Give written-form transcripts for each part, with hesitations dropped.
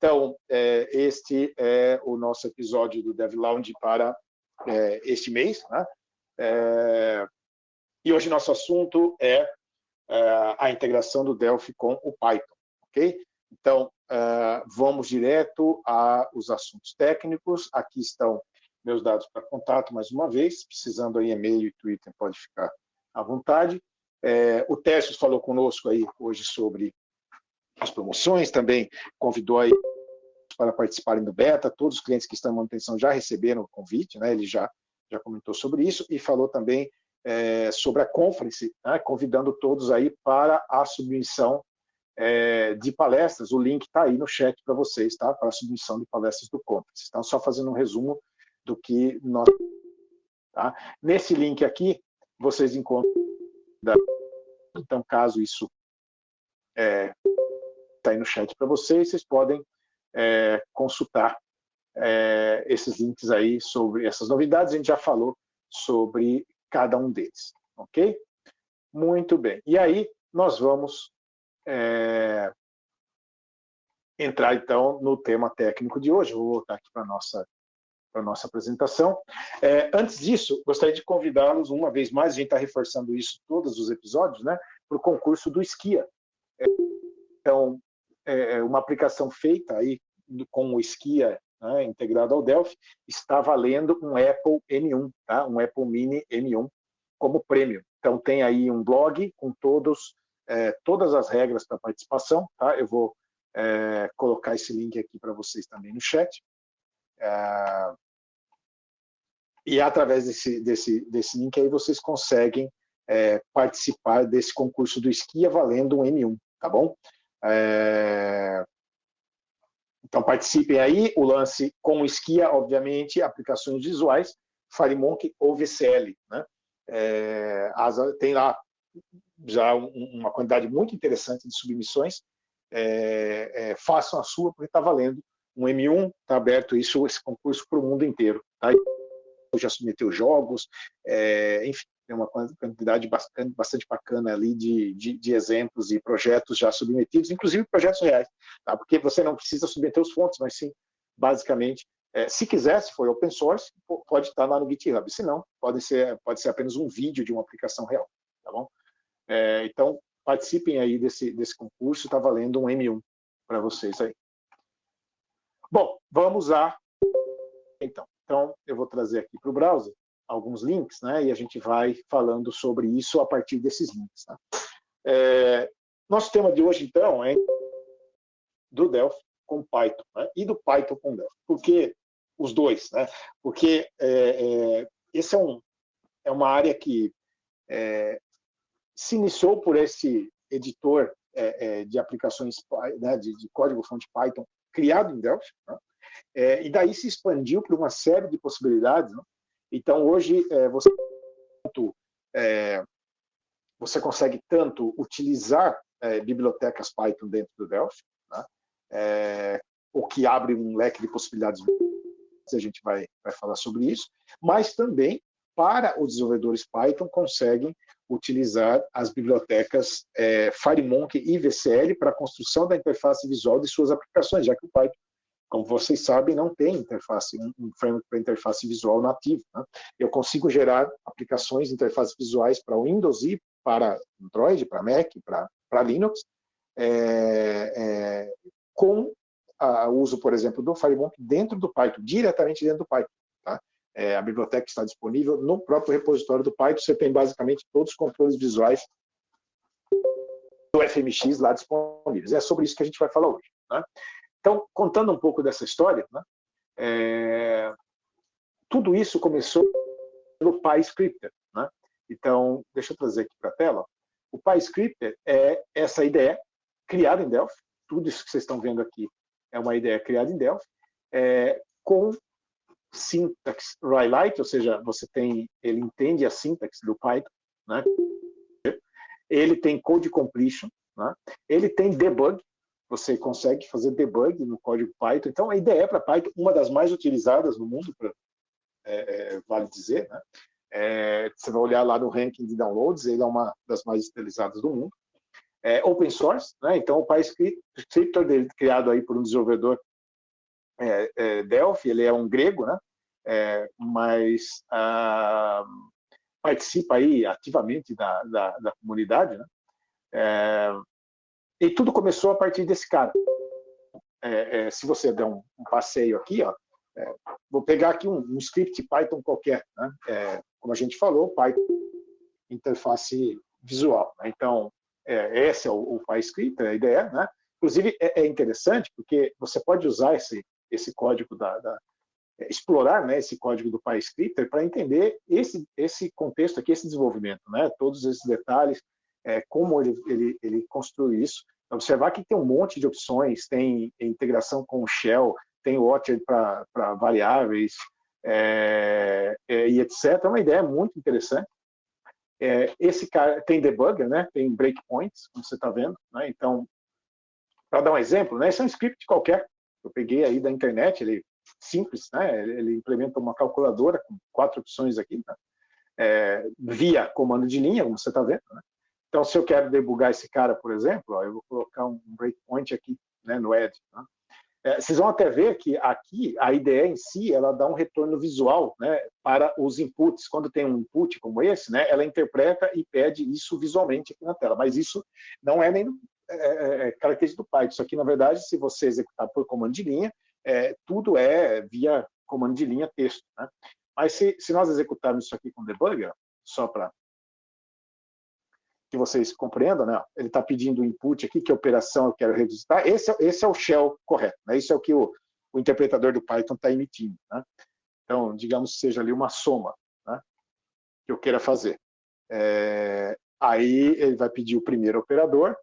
Então, este é o nosso episódio do Dev Lounge para este mês, né? E hoje nosso assunto é a integração do Delphi com o Python, ok? Então, vamos direto aos assuntos técnicos. Aqui estão meus dados para contato, mais uma vez. Precisando aí e-mail e Twitter, pode ficar à vontade. O Tércio falou conosco aí hoje sobre as promoções, também convidou aí para participarem do beta. Todos os clientes que estão em manutenção já receberam o convite, né? Ele já comentou sobre isso e falou também sobre a conference, né? Convidando todos aí para a submissão de palestras. O link está aí no chat para vocês, tá? Para a submissão de palestras do conference. Então, só fazendo um resumo do que nós... Tá? Nesse link aqui, vocês encontram... Então, caso isso está aí no chat para vocês, vocês podem consultar esses links aí sobre essas novidades. A gente já falou sobre cada um deles, ok? Muito bem. E aí, nós vamos entrar, então, no tema técnico de hoje. Vou voltar aqui para a nossa apresentação. Antes disso, gostaria de convidá-los, uma vez mais, a gente está reforçando isso em todos os episódios, né, para o concurso do Skia. Então, uma aplicação feita aí com o Skia, né, integrado ao Delphi, está valendo um Apple M1, tá? Um Apple Mini M1 como prêmio. Então, tem aí um blog com todas as regras para participação, tá? Eu vou colocar esse link aqui para vocês também no chat. E através desse link aí vocês conseguem participar desse concurso do Skia valendo um M1, tá bom? Então participem aí. O lance com o Skia, obviamente, aplicações visuais, FireMonkey ou VCL, né? Tem lá já uma quantidade muito interessante de submissões. Façam a sua, porque está valendo um M1, está aberto esse concurso para o mundo inteiro. Tá? Já submeteu jogos, enfim, tem uma quantidade bastante bacana ali de exemplos e projetos já submetidos, inclusive projetos reais, tá? Porque você não precisa submeter os fontes, mas sim, basicamente, se quiser, se for open source, pode estar lá no GitHub, se não, pode ser apenas um vídeo de uma aplicação real, tá bom? Então, participem aí desse concurso, está valendo um M1 para vocês aí. Bom, vamos lá, então. Então, eu vou trazer aqui para o browser alguns links, né, e a gente vai falando sobre isso a partir desses links. Tá? Nosso tema de hoje, então, é do Delphi com Python, né, e do Python com Delphi. Por que os dois? Né? Porque esse é uma área que se iniciou por esse editor de aplicações, né, de código-fonte Python criado em Delphi, né? E daí se expandiu para uma série de possibilidades. Né? Então, hoje, você consegue tanto utilizar bibliotecas Python dentro do Delphi, né? O que abre um leque de possibilidades, a gente vai falar sobre isso, mas também, para os desenvolvedores Python, conseguem utilizar as bibliotecas FireMonkey e VCL para a construção da interface visual de suas aplicações, já que o Python, como vocês sabem, não tem interface, um framework para interface visual nativo. Né? Eu consigo gerar aplicações de interfaces visuais para Windows e para Android, para Mac, para Linux, com o uso, por exemplo, do FireMonkey dentro do Python, diretamente dentro do Python. Tá? A biblioteca está disponível no próprio repositório do Python. Você tem basicamente todos os controles visuais do FMX lá disponíveis. É sobre isso que a gente vai falar hoje. Né? Então, contando um pouco dessa história, né, tudo isso começou pelo PyScripter. Né? Então, deixa eu trazer aqui para a tela. O PyScripter é essa ideia criada em Delphi. Tudo isso que vocês estão vendo aqui é uma ideia criada em Delphi, com syntax Rewrite, ou seja, ele entende a sintaxe do Python, né? Ele tem code completion, né? Ele tem debug. Você consegue fazer debug no código Python. Então, a ideia para Python, uma das mais utilizadas no mundo, vale dizer, né? Você vai olhar lá no ranking de downloads, ele é uma das mais utilizadas do mundo. Open source, né? Então o PyScripter dele, criado aí por um desenvolvedor Delphi, ele é um grego, né? Mas participa aí ativamente da comunidade, né? E tudo começou a partir desse cara. Se você der um passeio aqui, ó, vou pegar aqui um script Python qualquer, né? Como a gente falou, Python, interface visual, né? Então, esse é o PyScript, a ideia, né? Inclusive, é interessante porque você pode usar esse código explorar, né, esse código do PyScript para entender esse contexto aqui, esse desenvolvimento, né? Todos esses detalhes, como ele construi isso. Observar que tem um monte de opções, tem integração com o Shell, tem o Watcher para variáveis, e etc. É uma ideia muito interessante. Esse cara tem debugger, né? Tem breakpoints, como você está vendo, né? Então, para dar um exemplo, né? Esse é um script qualquer. Eu peguei aí da internet, ele simples, né? Ele implementa uma calculadora com 4 opções aqui, né? Via comando de linha, como você está vendo, né? Então, se eu quero debugar esse cara, por exemplo, ó, eu vou colocar um breakpoint aqui, né, no Edge. Né? Vocês vão até ver que aqui a IDE em si, ela dá um retorno visual, né, para os inputs. Quando tem um input como esse, né, ela interpreta e pede isso visualmente aqui na tela. Mas isso não é nem característica do Python. Isso aqui, na verdade, se você executar por comando de linha, tudo é via comando de linha texto. Né? Mas se nós executarmos isso aqui com debugger, só para que vocês compreendam, né? Ele está pedindo o input aqui, que operação eu quero revisitar. Esse é o shell correto, né? Isso é o que o interpretador do Python está emitindo. Né? Então, digamos que seja ali uma soma, né, que eu queira fazer. Aí ele vai pedir o primeiro operador,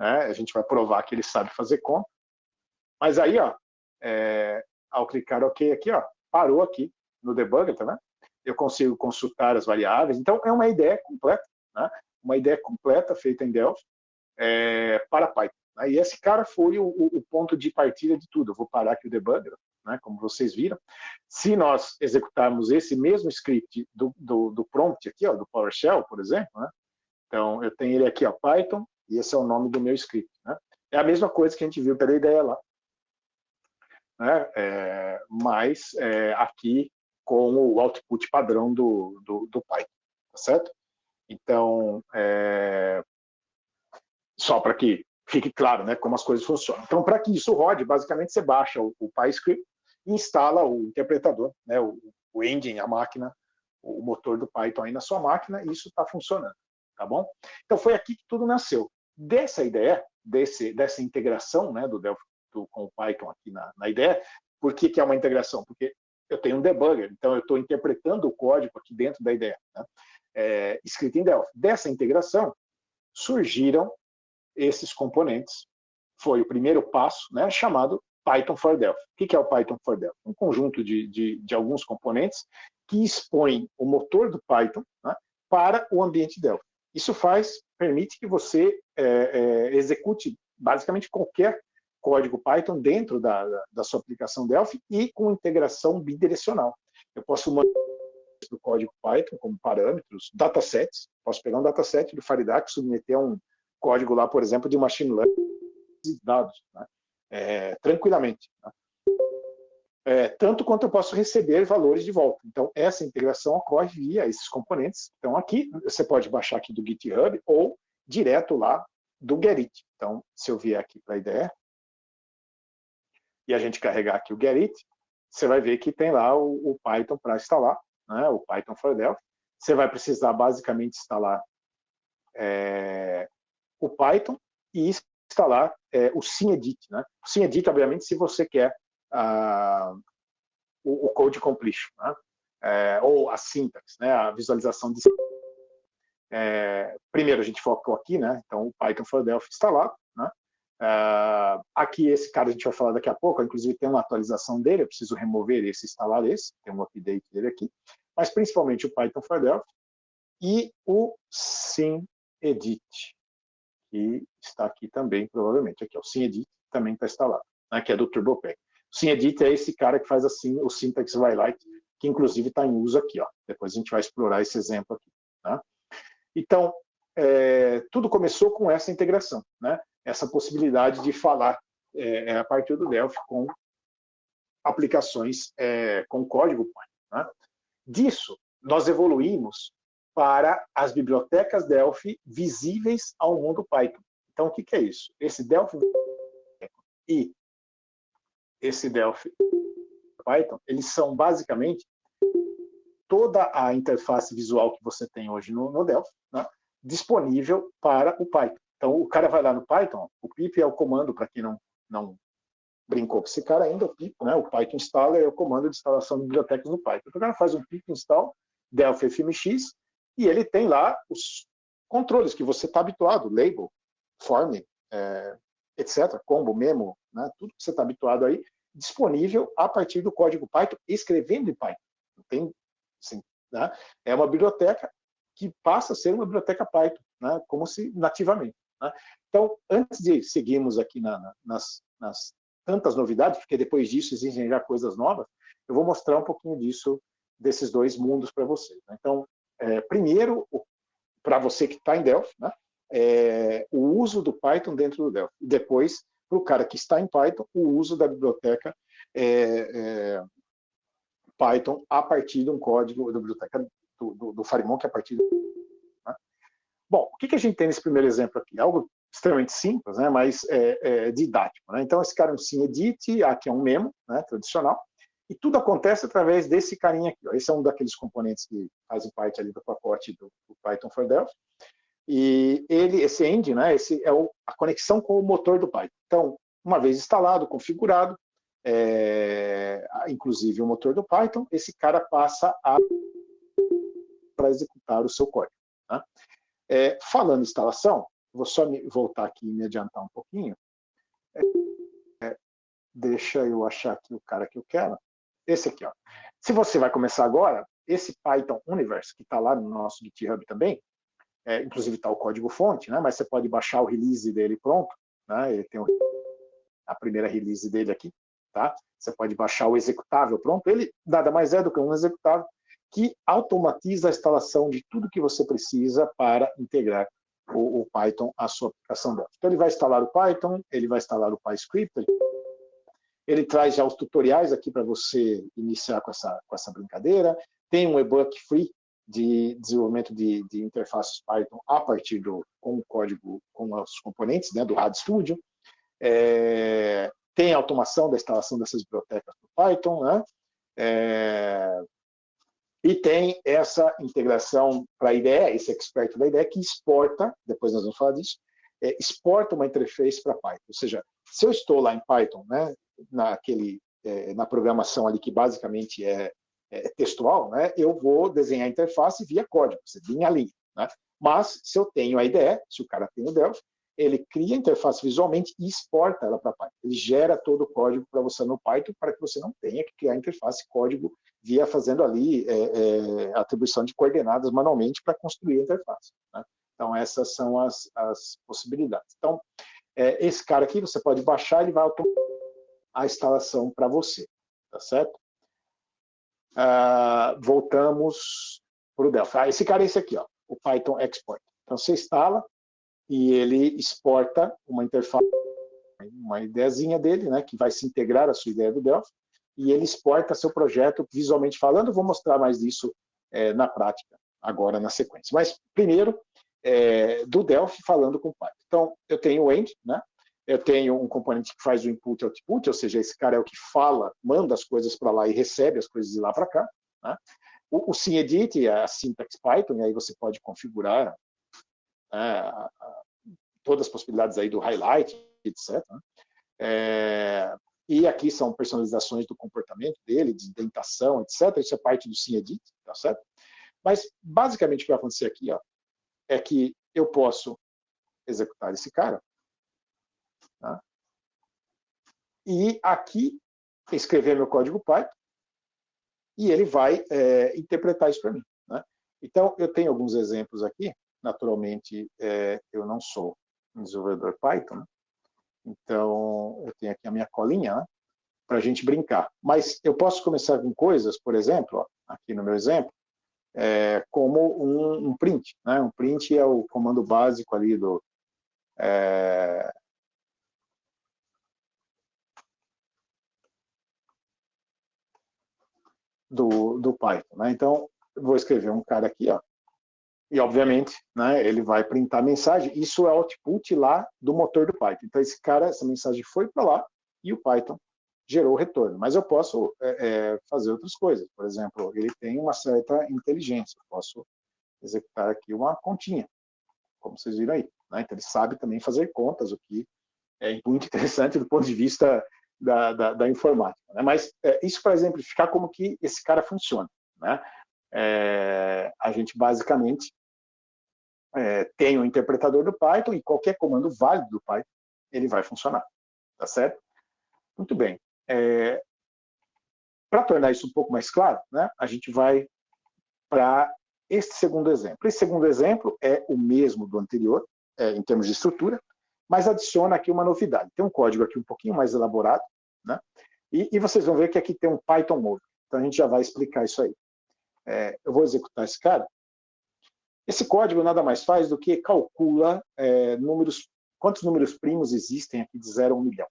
né? A gente vai provar que ele sabe fazer conta. Mas aí, ó, ao clicar OK aqui, ó, parou aqui no debugger, tá vendo? Eu consigo consultar as variáveis. Então, é uma ideia completa. Né? Uma ideia completa feita em Delphi para Python. Né? E esse cara foi o ponto de partida de tudo. Eu vou parar aqui o debugger, né? Como vocês viram. Se nós executarmos esse mesmo script do prompt aqui, ó, do PowerShell, por exemplo, né? Então, eu tenho ele aqui, ó, Python, e esse é o nome do meu script. Né? É a mesma coisa que a gente viu pela ideia lá. Né? Mas aqui com o output padrão do Python. Tá certo? Então, só para que fique claro, né, como as coisas funcionam. Então, para que isso rode, basicamente você baixa o PyScript e instala o interpretador, né, o engine, a máquina, o motor do Python aí na sua máquina, e isso está funcionando, tá bom? Então, foi aqui que tudo nasceu. Dessa ideia, dessa integração, né, do Delphi com o Python aqui na ideia. Por que é uma integração? Porque eu tenho um debugger, então eu estou interpretando o código aqui dentro da ideia, né? Escrito em Delphi. Dessa integração, surgiram esses componentes. Foi o primeiro passo, né, chamado Python for Delphi. O que é o Python for Delphi? Um conjunto de alguns componentes que expõem o motor do Python, né, para o ambiente Delphi. Isso permite que você execute basicamente qualquer código Python dentro da sua aplicação Delphi e com integração bidirecional. Eu posso mandar do código Python como parâmetros, datasets. Posso pegar um dataset do Faridac, submeter a um código lá, por exemplo, de machine learning de dados, né? Tranquilamente. Né? Tanto quanto eu posso receber valores de volta. Então, essa integração ocorre via esses componentes. Então, aqui, você pode baixar aqui do GitHub ou direto lá do Gerrit. Então, se eu vier aqui para a IDE e a gente carregar aqui o Gerrit, você vai ver que tem lá o Python para instalar, né? O Python for Delphi. Você vai precisar basicamente instalar o Python e instalar o SceneEdit. Né? O SceneEdit, obviamente, se você quer o code completion, né? Ou a sintaxe, né? A visualização de primeiro a gente focou aqui, né? Então o Python for Delphi instalado, né? Aqui esse cara a gente vai falar daqui a pouco, inclusive tem uma atualização dele, eu preciso remover esse, instalar esse, tem um update dele aqui, mas principalmente o Python for Delphi e o SceneEdit, que está aqui também, provavelmente, aqui, ó, o SceneEdit também está instalado, né, que é do TurboPack. O SceneEdit é esse cara que faz assim o Syntax Highlight, que inclusive está em uso aqui, ó. Depois a gente vai explorar esse exemplo aqui. Né? Então, tudo começou com essa integração, né? Essa possibilidade de falar a partir do Delphi com aplicações com código Python. Né? Disso, nós evoluímos para as bibliotecas Delphi visíveis ao mundo Python. Então, o que é isso? Esse Delphi e esse Delphi Python, eles são basicamente toda a interface visual que você tem hoje no Delphi, né, disponível para o Python. Então, o cara vai lá no Python, o pip é o comando, para quem não brincou com esse cara ainda, o pip, né, o Python installer é o comando de instalação de bibliotecas no Python. Então, o cara faz um pip install Delphi FMX e ele tem lá os controles que você está habituado, label, form, etc., combo, memo, né, tudo que você está habituado aí, disponível a partir do código Python, escrevendo em Python. Não tem, assim, né, é uma biblioteca que passa a ser uma biblioteca Python, né, como se nativamente. Né? Então, antes de seguirmos aqui nas tantas novidades, porque depois disso existem já coisas novas, eu vou mostrar um pouquinho desses dois mundos para vocês. Né? Então, primeiro, para você que está em Delphi, né, o uso do Python dentro do Delphi. E depois, para o cara que está em Python, o uso da biblioteca Python a partir de um código da biblioteca do Firemonk a partir né? Bom, o que a gente tem nesse primeiro exemplo aqui? Algo extremamente simples, né, mas didático. Né? Então, esse cara é um SceneEdit, aqui é um memo, né, tradicional, e tudo acontece através desse carinha aqui. Ó. Esse é um daqueles componentes que fazem parte ali do pacote do Python for Delphi. E esse end, né, esse é a conexão com o motor do Python. Então, uma vez instalado, configurado, inclusive o motor do Python, esse cara passa para executar o seu código. Tá? Falando em instalação, vou só voltar aqui e me adiantar um pouquinho. Deixa eu achar aqui o cara que eu quero. Esse aqui. Ó. Se você vai começar agora, esse Python Universe, que está lá no nosso GitHub também, inclusive está o código-fonte, né? Mas você pode baixar o release dele pronto. Né? Ele tem a primeira release dele aqui. Tá? Você pode baixar o executável pronto. Ele nada mais é do que um executável que automatiza a instalação de tudo que você precisa para integrar o Python à sua aplicação Delphi. Então, ele vai instalar o Python, ele vai instalar o PyScript, ele traz já os tutoriais aqui para você iniciar com essa brincadeira. Tem um ebook free de desenvolvimento de interfaces Python a partir com o código, com os componentes, né, do RADStudio. Tem a automação da instalação dessas bibliotecas do Python, né? E tem essa integração para a IDE, esse expert da IDE, que exporta, depois nós vamos falar disso, exporta uma interface para Python. Ou seja, se eu estou lá em Python, né, na programação ali que basicamente é textual, né, eu vou desenhar a interface via código, linha a linha. Né? Mas, se eu tenho a IDE, se o cara tem o Delphi, ele cria a interface visualmente e exporta ela para Python. Ele gera todo o código para você no Python para que você não tenha que criar a interface código via fazendo ali atribuição de coordenadas manualmente para construir a interface. Né? Então, essas são as possibilidades. Então, esse cara aqui você pode baixar, ele vai automatizar a instalação para você. Tá certo? Voltamos para o Delphi. Esse cara é esse aqui, ó, o Python Export. Então, você instala e ele exporta uma interface, uma ideiazinha dele, né, que vai se integrar à sua ideia do Delphi, e ele exporta seu projeto visualmente falando. Eu vou mostrar mais disso na prática, agora na sequência. Mas, primeiro, do Delphi falando com o Python. Então, eu tenho o end, né? Eu tenho um componente que faz o input e output, ou seja, esse cara é o que fala, manda as coisas para lá e recebe as coisas de lá para cá. Né? O SceneEdit é a syntax Python, e aí você pode configurar todas as possibilidades aí do highlight, etc. Né? E aqui são personalizações do comportamento dele, de indentação, etc. Isso é parte do SceneEdit, tá certo? Mas, basicamente, o que vai acontecer aqui, ó, é que eu posso executar esse cara, tá? E aqui escrever meu código Python e ele vai interpretar isso para mim. Né? Então, eu tenho alguns exemplos aqui. Naturalmente, eu não sou um desenvolvedor Python, né? Então, eu tenho aqui a minha colinha, né, para a gente brincar. Mas eu posso começar com coisas, por exemplo, ó, aqui no meu exemplo, como um print. Né? Um print é o comando básico ali do Python. Né? Então, eu vou escrever um cara aqui, ó, e obviamente, né, ele vai printar a mensagem. Isso é output lá do motor do Python. Então, essa mensagem foi para lá e o Python gerou o retorno. Mas eu posso fazer outras coisas. Por exemplo, ele tem uma certa inteligência. Eu posso executar aqui uma continha, como vocês viram aí. Né? Então, ele sabe também fazer contas, o que é muito interessante do ponto de vista da informática. Né? Mas isso para exemplificar como que esse cara funciona. Né? A gente basicamente tem o interpretador do Python e qualquer comando válido do Python, ele vai funcionar. Tá certo? Muito bem. Para tornar isso um pouco mais claro, né, a gente vai para este segundo exemplo. Esse segundo exemplo é o mesmo do anterior, em termos de estrutura, mas adiciona aqui uma novidade. Tem um código aqui um pouquinho mais elaborado, né? E vocês vão ver que aqui tem um Python Mode. Então a gente já vai explicar isso aí. Eu vou executar esse cara. Esse código nada mais faz do que calcula quantos números primos existem aqui de 0 a 1 milhão,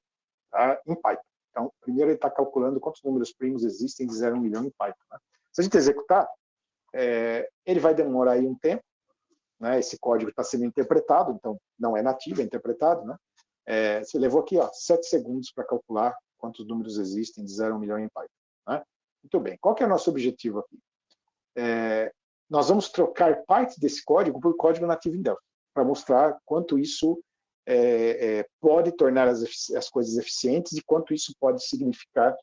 tá? Em Python. Então, primeiro ele está calculando quantos números primos existem de 0 a 1 milhão em Python. Né? Se a gente executar, ele vai demorar aí um tempo. Né? Esse código está sendo interpretado, então não é nativo, é interpretado. Né? Você levou aqui 7 segundos para calcular quantos números existem de 0 a 1 milhão em Python. Né? Muito bem. Qual que é o nosso objetivo aqui? Nós vamos trocar parte desse código por código nativo em Delphi, para mostrar quanto isso pode tornar as coisas eficientes e quanto isso pode significar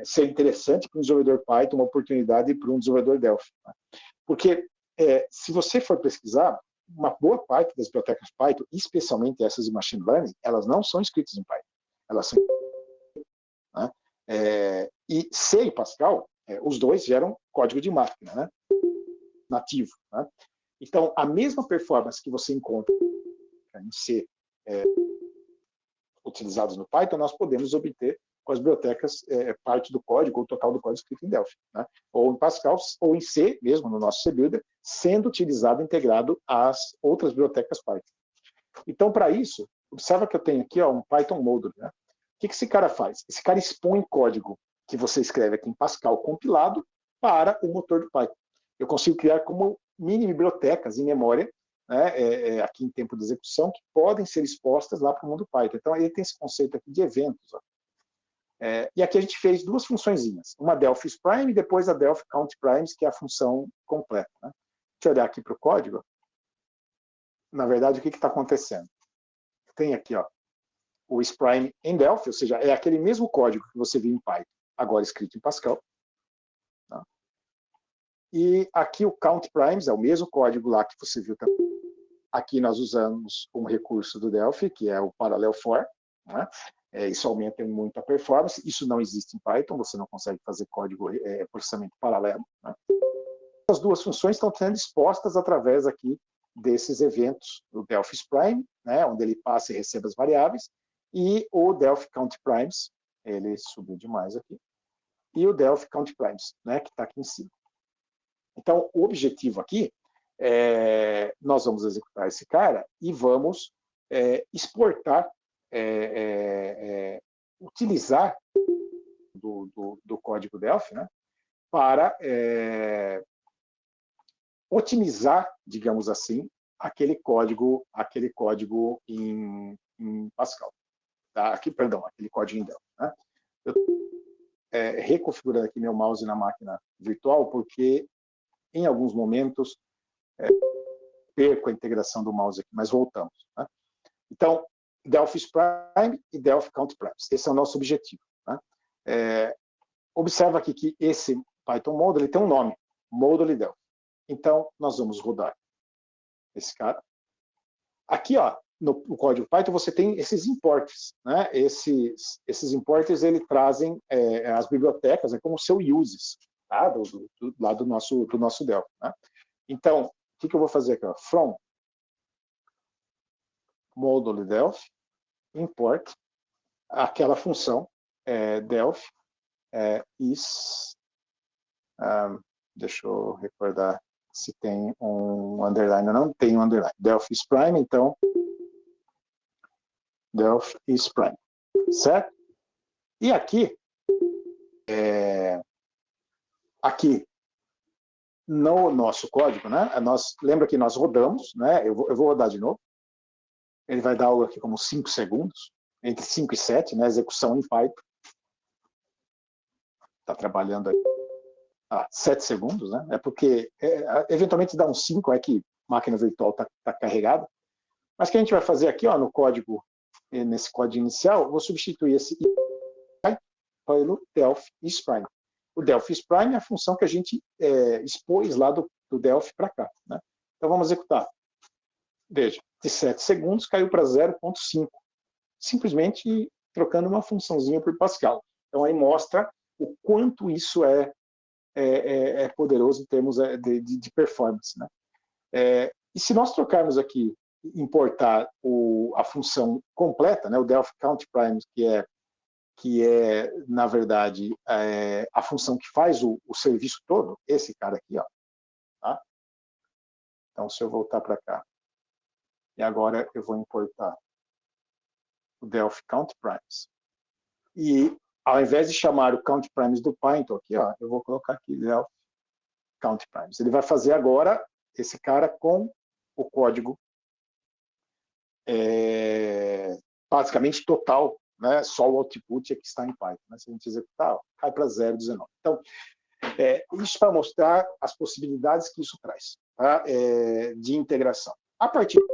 ser interessante para um desenvolvedor Python, uma oportunidade para um desenvolvedor Delphi. Né? Porque se você for pesquisar, uma boa parte das bibliotecas Python, especialmente essas de Machine Learning, elas não são escritas em Python. Elas são... Né? E C e Pascal, os dois geram código de máquina, né? Nativo. Né? Então, a mesma performance que você encontra em C utilizados no Python, nós podemos obter com as bibliotecas parte do código, ou total do código escrito em Delphi. Né? Ou em Pascal, ou em C, mesmo no nosso CBuilder, sendo utilizado integrado às outras bibliotecas Python. Então, para isso, observa que eu tenho aqui um Python Module. Né? O que esse cara faz? Esse cara expõe código que você escreve aqui em Pascal compilado para o motor do Python. Eu consigo criar como mini bibliotecas em memória, né, aqui em tempo de execução, que podem ser expostas lá para o mundo Python. Então, ele tem esse conceito aqui de eventos. Ó. E aqui a gente fez duas funçõezinhas. Uma Delphi Prime e depois a Delphi Count Primes, que é a função completa. Né? Deixa eu olhar aqui para o código. Na verdade, o que está acontecendo? Tem aqui o isPrime em Delphi, ou seja, é aquele mesmo código que você viu em Python, agora escrito em Pascal. Tá? E aqui o Count Primes é o mesmo código lá que você viu também. Aqui nós usamos um recurso do Delphi, que é o Parallel For. Né? Isso aumenta muito a performance. Isso não existe em Python, você não consegue fazer código processamento paralelo. Né? As duas funções estão sendo expostas através aqui desses eventos, o Delphi Prime, né, onde ele passa e recebe as variáveis, e o Delphi Count Primes, ele subiu demais aqui, e o Delphi Count Primes, né, que está aqui em cima. Então, o objetivo aqui nós vamos executar esse cara e vamos exportar, utilizar do código Delphi, né, para otimizar, digamos assim, aquele código em Pascal. Tá? Aquele código em Delphi. Né? Eu estou reconfigurando aqui meu mouse na máquina virtual, porque em alguns momentos perco a integração do mouse aqui, mas voltamos. Né? Então, Delphi Prime e Delphi Count Primes. Esse é o nosso objetivo. Né? Observa aqui que esse Python Module ele tem um nome, Module Delphi. Então, nós vamos rodar esse cara. Aqui, no código Python, você tem esses imports. Né? Esses imports, ele trazem as bibliotecas, como o seu uses, tá? Lá do nosso Delphi. Né? Então, o que eu vou fazer aqui? From module Delphi, import, aquela função Delphi is... deixa eu recordar se tem um underline ou não. Tem um underline. Delphi is Prime, então Delphi is Prime. Certo? E aqui aqui no nosso código, né? Lembra que nós rodamos, né? Eu vou rodar de novo. Ele vai dar algo aqui como 5 segundos, entre 5 e 7, né? Execução em Python. Está trabalhando aí 7 segundos, né? É porque eventualmente dá uns 5, é que a máquina virtual está carregada. Mas o que a gente vai fazer aqui, ó, no código, nesse código inicial, eu vou substituir esse pelo Delphi Sprime. O Delphi Sprime é a função que a gente expôs lá do Delphi para cá, né? Então vamos executar. Veja, de 7 segundos caiu para 0,5. Simplesmente trocando uma funçãozinha por Pascal. Então aí mostra o quanto isso é poderoso em termos de performance, né? E se nós trocarmos aqui, importar a função completa, né, o Delphi Count Primes, que é na verdade, a função que faz o serviço todo, esse cara aqui, ó, tá? Então, se eu voltar para cá, e agora eu vou importar o Delphi Count Primes. E ao invés de chamar o Count Primes do Python aqui, ó, eu vou colocar aqui Delphi Count Primes. Ele vai fazer agora esse cara com o código basicamente total, né? Só o output é que está em Python. Né? Se a gente executar, ó, cai para 0,19. Então, isso para mostrar as possibilidades que isso traz, tá? De integração. A partir de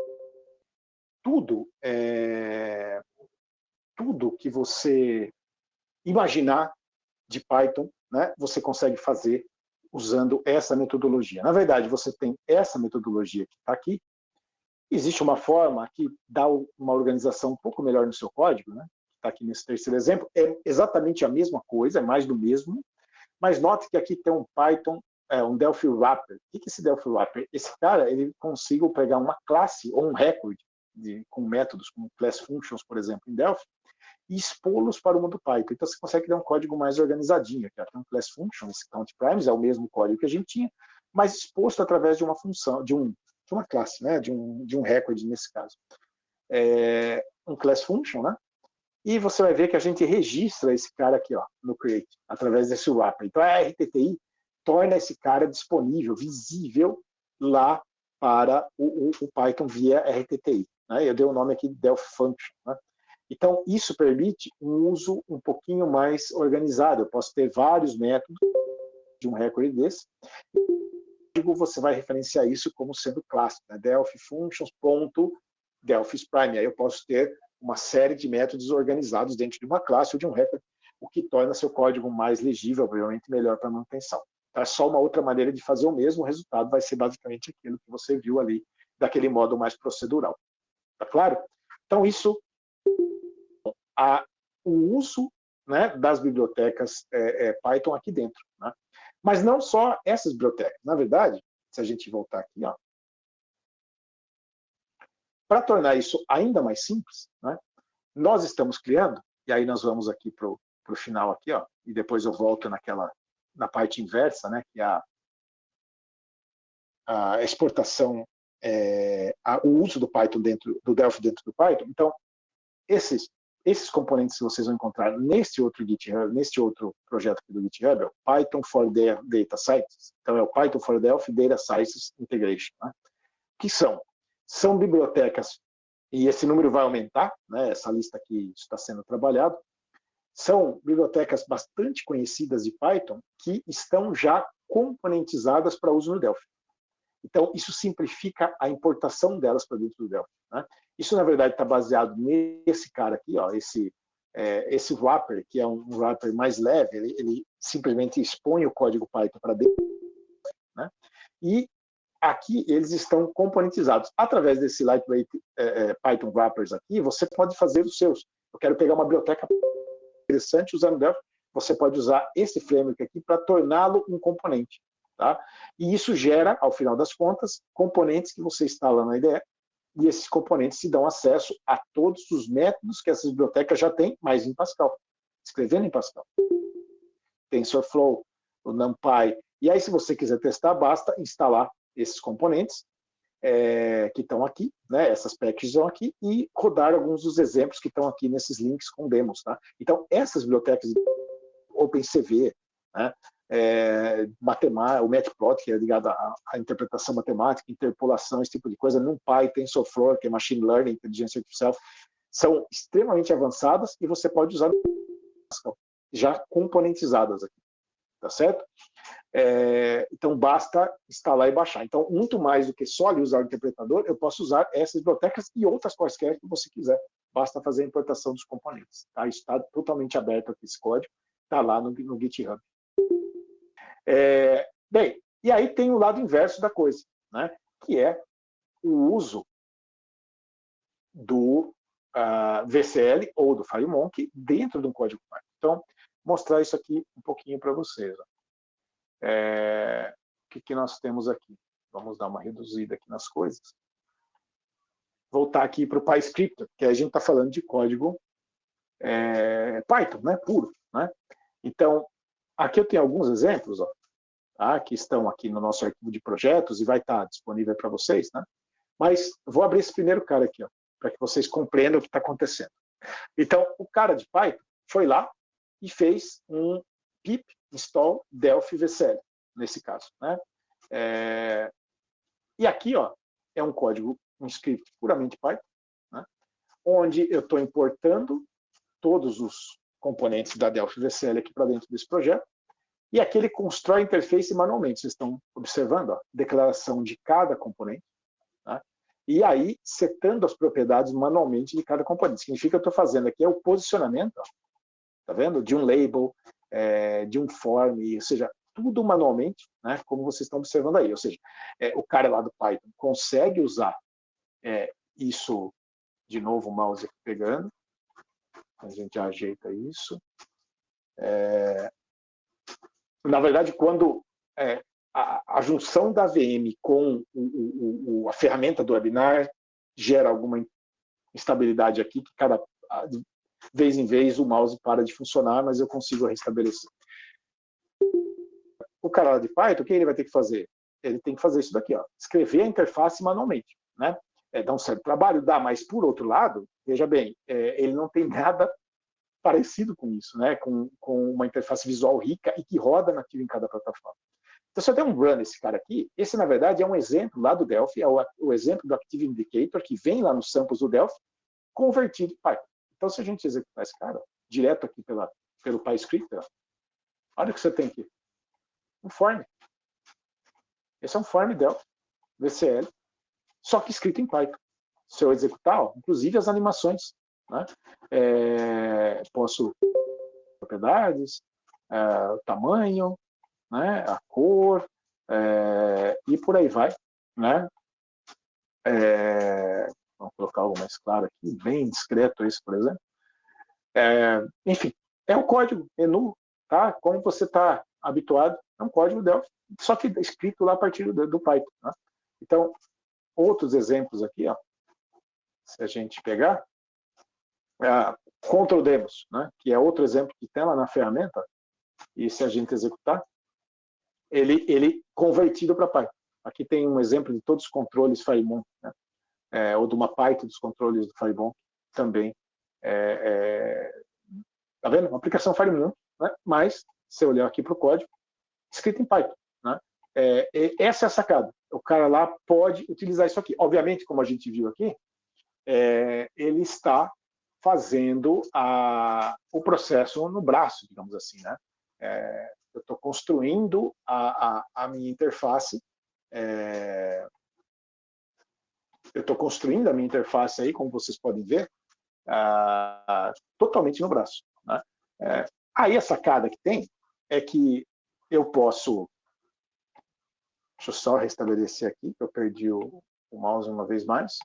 tudo que você imaginar de Python, né, você consegue fazer usando essa metodologia. Na verdade, você tem essa metodologia que está aqui. Existe uma forma que dá uma organização um pouco melhor no seu código, né? Está aqui nesse terceiro exemplo. É exatamente a mesma coisa, é mais do mesmo, mas note que aqui tem um Python, um Delphi Wrapper. O que é esse Delphi Wrapper? Esse cara, ele consiga pegar uma classe ou um record com métodos, como class functions, por exemplo, em Delphi, e expô-los para o mundo Python. Então você consegue ter um código mais organizadinho. Aqui, tem um class function, esse count primes é o mesmo código que a gente tinha, mas exposto através de uma função, de uma classe, né? de um record nesse caso. Um class function, né? E você vai ver que a gente registra esse cara aqui, ó, no create, através desse wrapper. Então a RTTI torna esse cara disponível, visível lá para o Python via RTTI. Né? Eu dei o nome aqui de Delphi Function. Né? Então, isso permite um uso um pouquinho mais organizado. Eu posso ter vários métodos de um recorde desse. Você vai referenciar isso como sendo clássico, né? Delphi Functions.Delphi Sprime. Aí eu posso ter uma série de métodos organizados dentro de uma classe ou de um recorde, o que torna seu código mais legível, obviamente melhor para manutenção. Então, é só uma outra maneira de fazer o mesmo, o resultado vai ser basicamente aquilo que você viu ali, daquele modo mais procedural. Tá claro? Então, isso, o uso, né, das bibliotecas Python aqui dentro. Né? Mas não só essas bibliotecas. Na verdade, se a gente voltar aqui, para tornar isso ainda mais simples, né, nós estamos criando, e aí nós vamos aqui para o final, aqui, ó, e depois eu volto na parte inversa, né, que é a exportação, o uso do Python do Delphi dentro do Python. Então, esses componentes que vocês vão encontrar neste outro GitHub, neste outro projeto aqui do GitHub, é o Python for Data Science. Então, é o Python for Delphi Data Science Integration. Né? Que são bibliotecas, e esse número vai aumentar, né? Essa lista aqui está sendo trabalhado, são bibliotecas bastante conhecidas de Python que estão já componentizadas para uso no Delphi. Então, isso simplifica a importação delas para dentro do Delphi. Né? Isso, na verdade, está baseado nesse cara aqui, ó, esse wrapper, que é um wrapper mais leve, ele simplesmente expõe o código Python para dentro. Né? E aqui eles estão componentizados. Através desse lightweight Python wrappers aqui, você pode fazer os seus. Eu quero pegar uma biblioteca interessante usando Delphi, você pode usar esse framework aqui para torná-lo um componente. Tá? E isso gera, ao final das contas, componentes que você instala na IDE, e esses componentes se dão acesso a todos os métodos que essas bibliotecas já têm, mas em Pascal, escrevendo em Pascal. TensorFlow, o NumPy. E aí, se você quiser testar, basta instalar esses componentes que estão aqui, né? Essas packages estão aqui, e rodar alguns dos exemplos que estão aqui nesses links com demos. Tá? Então, essas bibliotecas OpenCV, né? matemática, o Matplotlib, que é ligado à interpretação matemática, interpolação, esse tipo de coisa, NumPy, TensorFlow, que é Machine Learning, inteligência artificial, são extremamente avançadas e você pode usar já componentizadas aqui, tá certo? Então, basta instalar e baixar. Então, muito mais do que só ali usar o interpretador, eu posso usar essas bibliotecas e outras quaisquer que você quiser. Basta fazer a importação dos componentes. Tá? Está totalmente aberto aqui esse código, está lá no GitHub. Bem, e aí tem o lado inverso da coisa, né? Que é o uso do VCL ou do FireMonkey dentro de um código Python. Então, mostrar isso aqui um pouquinho para vocês. Ó. O que nós temos aqui? Vamos dar uma reduzida aqui nas coisas. Voltar aqui para o PyScript, que a gente está falando de código Python, né, puro. Né? Então, aqui eu tenho alguns exemplos, ó, tá, que estão aqui no nosso arquivo de projetos e vai estar disponível para vocês. Né? Mas vou abrir esse primeiro cara aqui, para que vocês compreendam o que está acontecendo. Então, o cara de Python foi lá e fez um pip install Delphi VCL, nesse caso. Né? E aqui ó, é um código, um script puramente Python, né? Onde eu estou importando todos os componentes da Delphi VCL aqui para dentro desse projeto, e aqui ele constrói a interface manualmente. Vocês estão observando a declaração de cada componente, né? E aí setando as propriedades manualmente de cada componente. Significa que eu estou fazendo aqui o posicionamento, ó, tá vendo? De um label, de um form, ou seja, tudo manualmente, né? Como vocês estão observando aí. Ou seja, o cara lá do Python consegue usar isso, de novo o mouse aqui pegando, a gente ajeita isso. Na verdade, quando a junção da VM com a ferramenta do webinar gera alguma instabilidade aqui, que cada vez em vez o mouse para de funcionar, mas eu consigo restabelecer. O cara lá de Python, o que ele vai ter que fazer? Ele tem que fazer isso daqui, ó, escrever a interface manualmente. Né? Dá um certo trabalho, dá, mas por outro lado, veja bem, ele não tem nada parecido com isso, né? Com uma interface visual rica e que roda nativo em cada plataforma. Então, se eu der um run nesse cara aqui, esse, na verdade, é um exemplo lá do Delphi, é o exemplo do Active Indicator, que vem lá nos samples do Delphi, convertido em Python. Então, se a gente executar esse cara, direto aqui pelo PyScript, olha o que você tem aqui. Um form. Esse é um form Delphi, VCL, só que escrito em Python. Se eu executar, ó, inclusive as animações, né? Posso propriedades, o tamanho, né? A cor, e por aí vai, né? Vamos colocar algo mais claro aqui, bem discreto isso, por exemplo. Enfim, é um código ENU, tá? Como você está habituado, é um código Delphi, só que escrito lá a partir do Python. Né? Então, outros exemplos aqui, ó, se a gente pegar, Ctrl Demos, né, que é outro exemplo que tem lá na ferramenta, e se a gente executar, ele convertido para Python. Aqui tem um exemplo de todos os controles FireMonkey, né, ou de uma Python dos controles do FireMonkey também. Tá vendo? Uma aplicação FireMonkey, né, mas, se eu olhar aqui para o código, escrito em Python. Né, essa é a sacada. O cara lá pode utilizar isso aqui. Obviamente, como a gente viu aqui, ele está fazendo o processo no braço, digamos assim. Né? Eu estou construindo a minha interface, aí, como vocês podem ver, totalmente no braço. Né? Aí a sacada que tem é que eu posso... Deixa eu só restabelecer aqui, que eu perdi o mouse uma vez mais.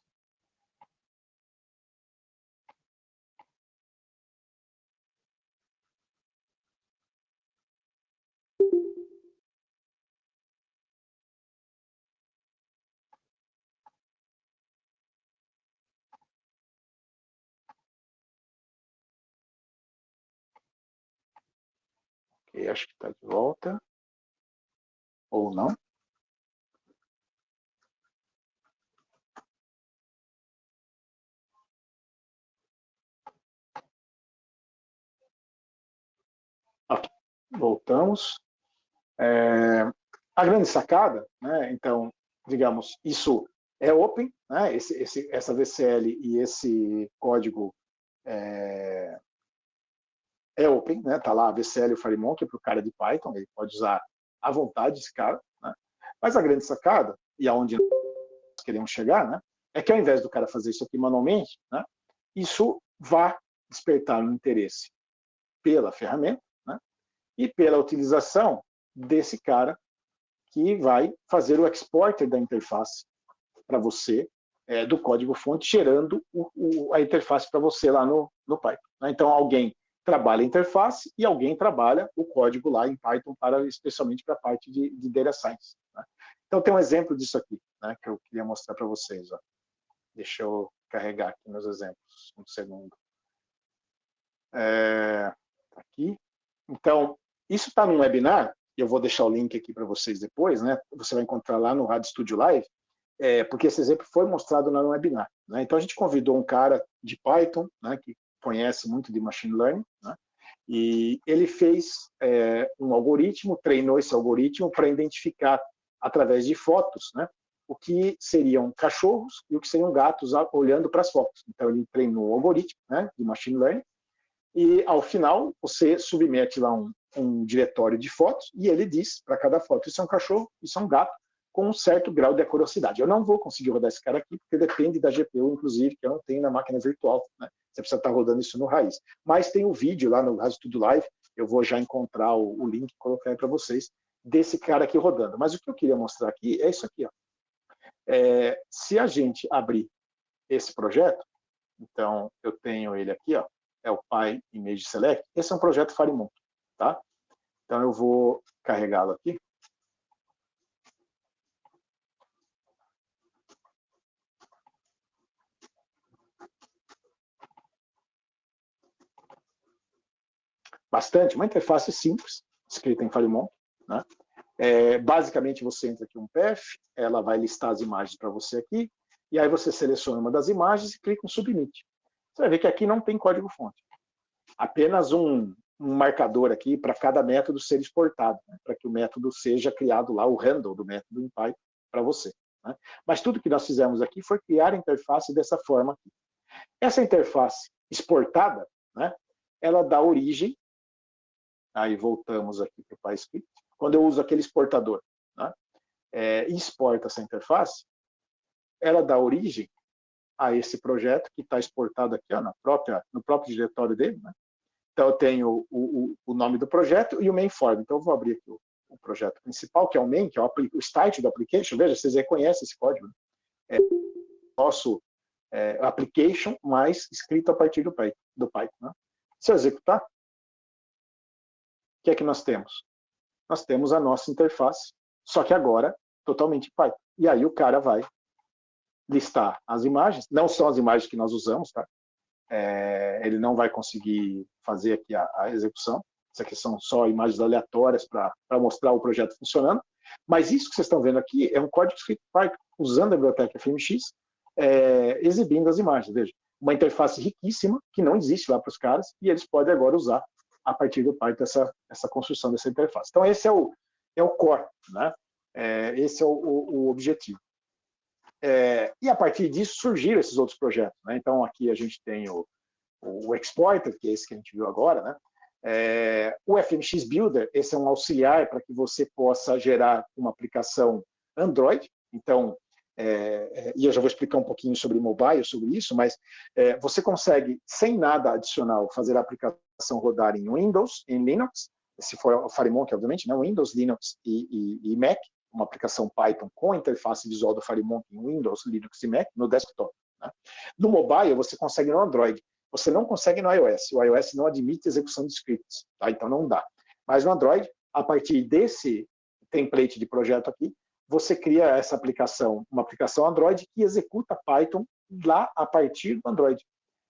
Ok, acho que está de volta. Ou não. Ok, voltamos. A grande sacada, né? Então, digamos, isso é open, né? Essa VCL e esse código é open, né? Tá lá a VCL e o FireMonkey para o cara de Python, ele pode usar à vontade esse cara, né? Mas a grande sacada, e aonde nós queremos chegar, né? É que ao invés do cara fazer isso aqui manualmente, né? Isso vai despertar um interesse pela ferramenta, né? E pela utilização desse cara que vai fazer o exporter da interface para você, do código-fonte, gerando a interface para você lá no Python. Né? Então, alguém trabalha a interface e alguém trabalha o código lá em Python, especialmente para a parte de Data Science. Né? Então, tem um exemplo disso aqui, né, que eu queria mostrar para vocês. Ó. Deixa eu carregar aqui meus exemplos, um segundo. Aqui. Então, isso está num webinar, eu vou deixar o link aqui para vocês depois, né? Você vai encontrar lá no Rádio Studio Live, porque esse exemplo foi mostrado no webinar. Né? Então, a gente convidou um cara de Python, né, que conhece muito de Machine Learning, né? E ele fez um algoritmo, treinou esse algoritmo para identificar, através de fotos, né, o que seriam cachorros e o que seriam gatos olhando para as fotos. Então, ele treinou o algoritmo, né, de Machine Learning, e ao final você submete lá um diretório de fotos e ele diz para cada foto, isso é um cachorro, isso é um gato, com um certo grau de acuracidade. Eu não vou conseguir rodar esse cara aqui, porque depende da GPU, inclusive, que eu não tenho na máquina virtual. Né? Você precisa estar rodando isso no raiz. Mas tem o vídeo lá no Rádio Studio Live, eu vou já encontrar o link e colocar aí para vocês, desse cara aqui rodando. Mas o que eu queria mostrar aqui é isso aqui. Ó. Se a gente abrir esse projeto, então eu tenho ele aqui, ó, é o PyImage Select. Esse é um projeto FireMonkey, tá? Então eu vou carregá-lo aqui. Bastante, uma interface simples, escrita em FireMonkey, né? Basicamente você entra aqui um path, ela vai listar as imagens para você aqui, e aí você seleciona uma das imagens e clica em Submit. Você vai ver que aqui não tem código-fonte. Apenas um marcador aqui para cada método ser exportado, né? Para que o método seja criado lá, o handle do método em Python para você. Né? Mas tudo que nós fizemos aqui foi criar a interface dessa forma aqui. Essa interface exportada, né, ela dá origem, aí voltamos aqui para o PyScript, quando eu uso aquele exportador, né, e exporta essa interface, ela dá origem a esse projeto que está exportado aqui, ó, no próprio diretório dele. Né? Então eu tenho o nome do projeto e o main form. Então eu vou abrir aqui o projeto principal, que é o main, que é o start do application. Veja, vocês reconhecem esse código. Né? Nosso application, mas escrito a partir do Python. Né? Se eu executar, o que é que nós temos? Nós temos a nossa interface, só que agora totalmente Python. E aí o cara vai listar as imagens, não são as imagens que nós usamos, tá? Ele não vai conseguir fazer aqui a execução. Isso aqui são só imagens aleatórias para mostrar o projeto funcionando. Mas isso que vocês estão vendo aqui é um código escrito em Python, usando a biblioteca FMX, exibindo as imagens. Veja, uma interface riquíssima, que não existe lá para os caras, e eles podem agora usar, a partir do Python, essa construção dessa interface. Então, esse é o core, né? Esse é o objetivo. E a partir disso surgiram esses outros projetos. Né? Então, aqui a gente tem o Exporter, que é esse que a gente viu agora. Né? O FMX Builder, esse é um auxiliar para que você possa gerar uma aplicação Android. Então, e eu já vou explicar um pouquinho sobre mobile, sobre isso, mas você consegue, sem nada adicional, fazer a aplicação rodar em Windows, em Linux, se for o FireMonkey, obviamente, né? Windows, Linux e Mac, uma aplicação Python com a interface visual do FireMonkey em Windows, Linux e Mac, no desktop. Né? No mobile, você consegue no Android. Você não consegue no iOS. O iOS não admite execução de scripts, tá? Então não dá. Mas no Android, a partir desse template de projeto aqui, você cria essa aplicação, uma aplicação Android que executa Python lá a partir do Android.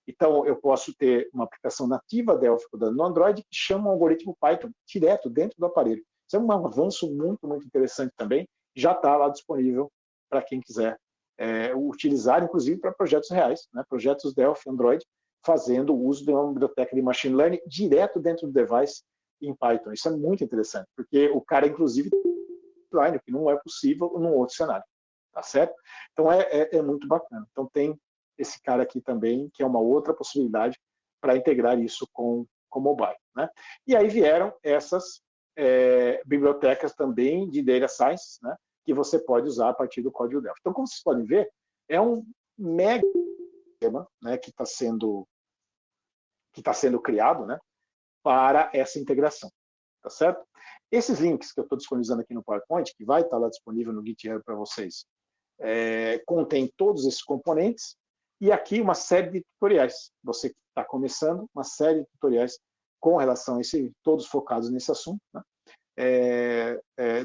Então, eu posso ter uma aplicação nativa Delphi no Android que chama um algoritmo Python direto dentro do aparelho. Isso é um avanço muito, muito interessante também. Já está lá disponível para quem quiser utilizar, inclusive para projetos reais, né? Projetos Delphi Android, fazendo o uso de uma biblioteca de Machine Learning direto dentro do device, em Python. Isso é muito interessante, porque o cara, inclusive, o que não é possível num outro cenário, tá certo? Então é muito bacana. Então tem esse cara aqui também, que é uma outra possibilidade para integrar isso com mobile, né? E aí vieram essas bibliotecas também de data science, né? Que você pode usar a partir do código Delphi. Então, como vocês podem ver, é um mega sistema, né, que está sendo criado, né, para essa integração, tá certo? Esses links que eu estou disponibilizando aqui no PowerPoint, que vai estar lá disponível no GitHub para vocês, contém todos esses componentes e aqui uma série de tutoriais. Você que está começando, uma série de tutoriais com relação a esse, todos focados nesse assunto, né?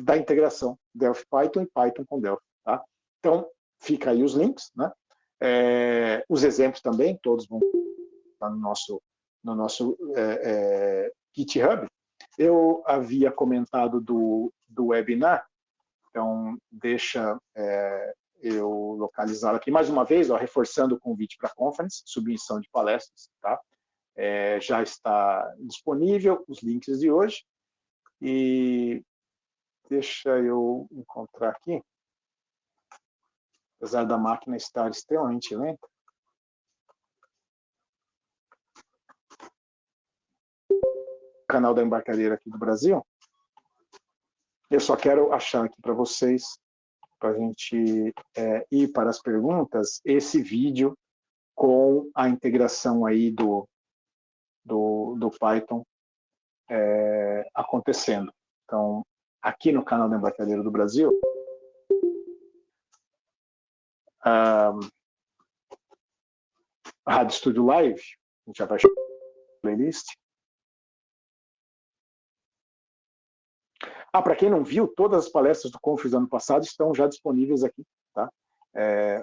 Da integração Delphi Python e Python com Delphi. Tá? Então, fica aí os links, né? Os exemplos também, todos vão estar no nosso GitHub. Eu havia comentado do webinar, então deixa eu localizar aqui mais uma vez, ó, reforçando o convite para a conference, submissão de palestras, tá? Já está disponível os links de hoje. E deixa eu encontrar aqui, apesar da máquina estar extremamente lenta. Canal da Embarcadeira aqui do Brasil. Eu só quero achar aqui para vocês, para a gente ir para as perguntas, esse vídeo com a integração aí do Python acontecendo. Então, aqui no canal da Embarcadeira do Brasil, a Rádio Studio Live, a gente já vai chamar a playlist. Para quem não viu, todas as palestras do Conference do ano passado estão já disponíveis aqui, tá?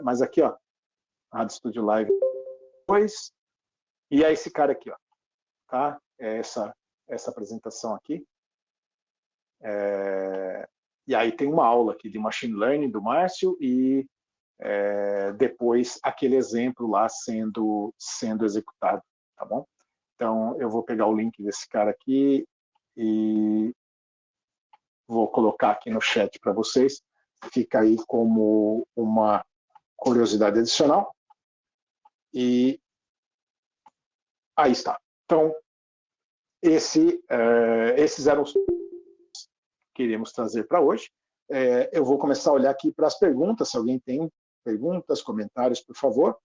Mas aqui, ó, Rádio Studio Live 2, e é esse cara aqui, ó, tá? Essa apresentação aqui. E aí tem uma aula aqui de Machine Learning do Márcio e depois aquele exemplo lá sendo executado, tá bom? Então, eu vou pegar o link desse cara aqui e vou colocar aqui no chat para vocês. Fica aí como uma curiosidade adicional. E aí está. Então, esses eram os que iríamos trazer para hoje. Eu vou começar a olhar aqui para as perguntas. Se alguém tem perguntas, comentários, por favor,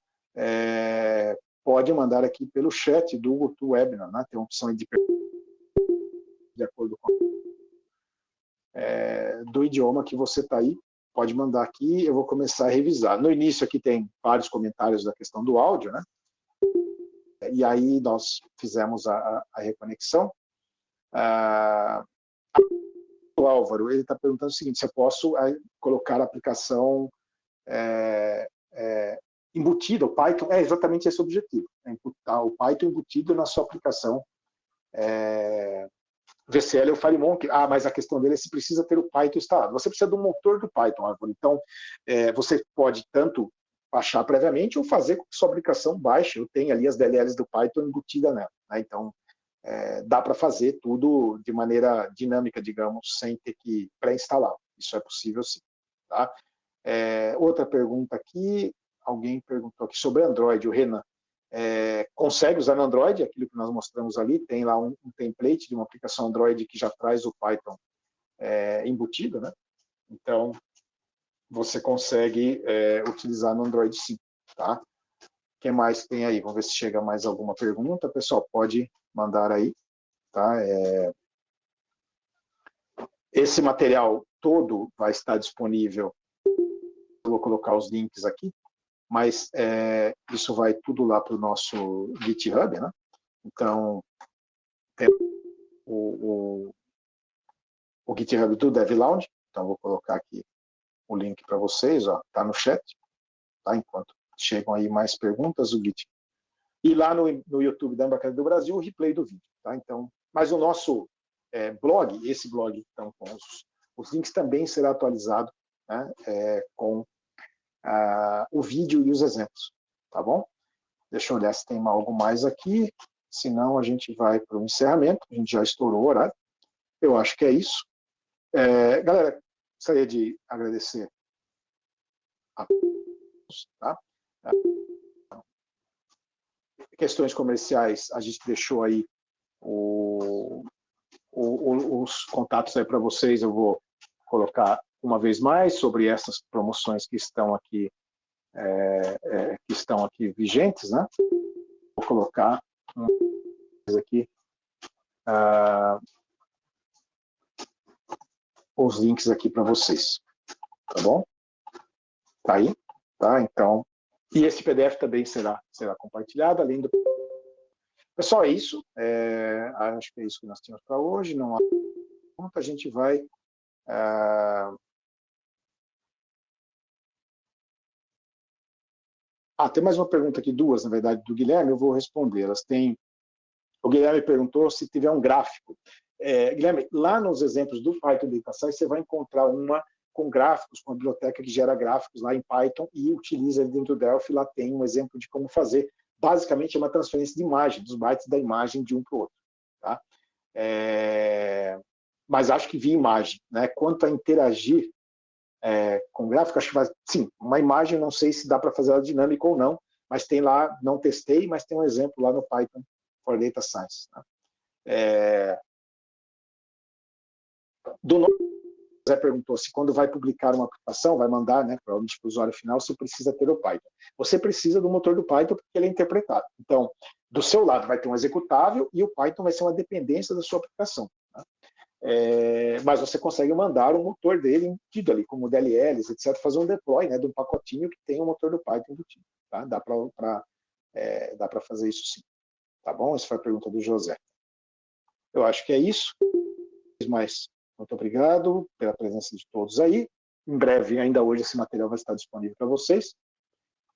pode mandar aqui pelo chat do webinar, né? Tem uma opção de perguntas de acordo com do idioma que você está aí, pode mandar aqui, eu vou começar a revisar. No início aqui tem vários comentários da questão do áudio, né? E aí nós fizemos a reconexão. O Álvaro, ele está perguntando o seguinte, se eu posso colocar a aplicação embutida, o Python, é exatamente esse o objetivo, o Python embutido na sua aplicação VCL ou FireMonkey. Mas a questão dele é se precisa ter o Python instalado. Você precisa do motor do Python, Álvaro. Então, você pode tanto baixar previamente ou fazer com que sua aplicação baixe. Eu tenho ali as DLLs do Python embutida nela, né? Então, dá para fazer tudo de maneira dinâmica, digamos, sem ter que pré-instalar. Isso é possível sim. Tá? Outra pergunta aqui, alguém perguntou aqui sobre Android, o Renan. Consegue usar no Android, aquilo que nós mostramos ali, tem lá um template de uma aplicação Android que já traz o Python embutido, né? Então, você consegue utilizar no Android sim, tá? O que mais tem aí? Vamos ver se chega mais alguma pergunta. Pessoal, pode mandar aí, tá? Esse material todo vai estar disponível, eu vou colocar os links aqui, mas isso vai tudo lá para o nosso GitHub, né? Então, tem o GitHub do DevLounge, então vou colocar aqui o link para vocês, ó, tá no chat, tá? Enquanto chegam aí mais perguntas, o Git. E lá no YouTube da Embarcadeira do Brasil, o replay do vídeo, tá? Então, mas o nosso blog, esse blog, então, com os links também será atualizado, né, com o vídeo e os exemplos, tá bom? Deixa eu olhar se tem algo mais aqui. senão a gente vai para o encerramento. A gente já estourou o horário. Eu acho que é isso. Galera, gostaria de agradecer a todos. Tá? Questões comerciais, a gente deixou aí os contatos aí para vocês. Eu vou colocar uma vez mais sobre essas promoções que estão aqui vigentes, né? Vou colocar aqui os links aqui para vocês, tá bom? Tá aí, tá? Então, e esse PDF também será compartilhado, além do... Pessoal, é isso. Acho que é isso que nós tínhamos para hoje. Não há pergunta, a gente vai... tem mais uma pergunta aqui, duas, na verdade, do Guilherme, eu vou respondê-las. O Guilherme perguntou se tiver um gráfico. Guilherme, lá nos exemplos do Python Data Science, você vai encontrar uma com gráficos, com a biblioteca que gera gráficos lá em Python e utiliza dentro do Delphi. Lá tem um exemplo de como fazer. Basicamente, é uma transferência de imagem, dos bytes da imagem de um para o outro. Tá? Mas acho que via imagem. Né? Quanto a interagir com gráfico, acho que vai... Sim, uma imagem, não sei se dá para fazer ela dinâmica ou não, mas tem lá, não testei, mas tem um exemplo lá no Python for Data Science. Tá? Zé perguntou se quando vai publicar uma aplicação, vai mandar, né, provavelmente para o usuário final, se precisa ter o Python. Você precisa do motor do Python porque ele é interpretado. Então, do seu lado vai ter um executável e o Python vai ser uma dependência da sua aplicação. Tá? Mas você consegue mandar o motor dele embutido ali, como DLLs, etc., fazer um deploy, né, de um pacotinho que tem o motor do Python embutido. Tá? Dá para fazer isso sim. Tá bom? Essa foi a pergunta do José. Eu acho que é isso. Mas muito obrigado pela presença de todos aí. Em breve, ainda hoje, esse material vai estar disponível para vocês.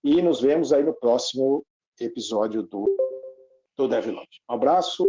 E nos vemos aí no próximo episódio do DevLog. Um abraço.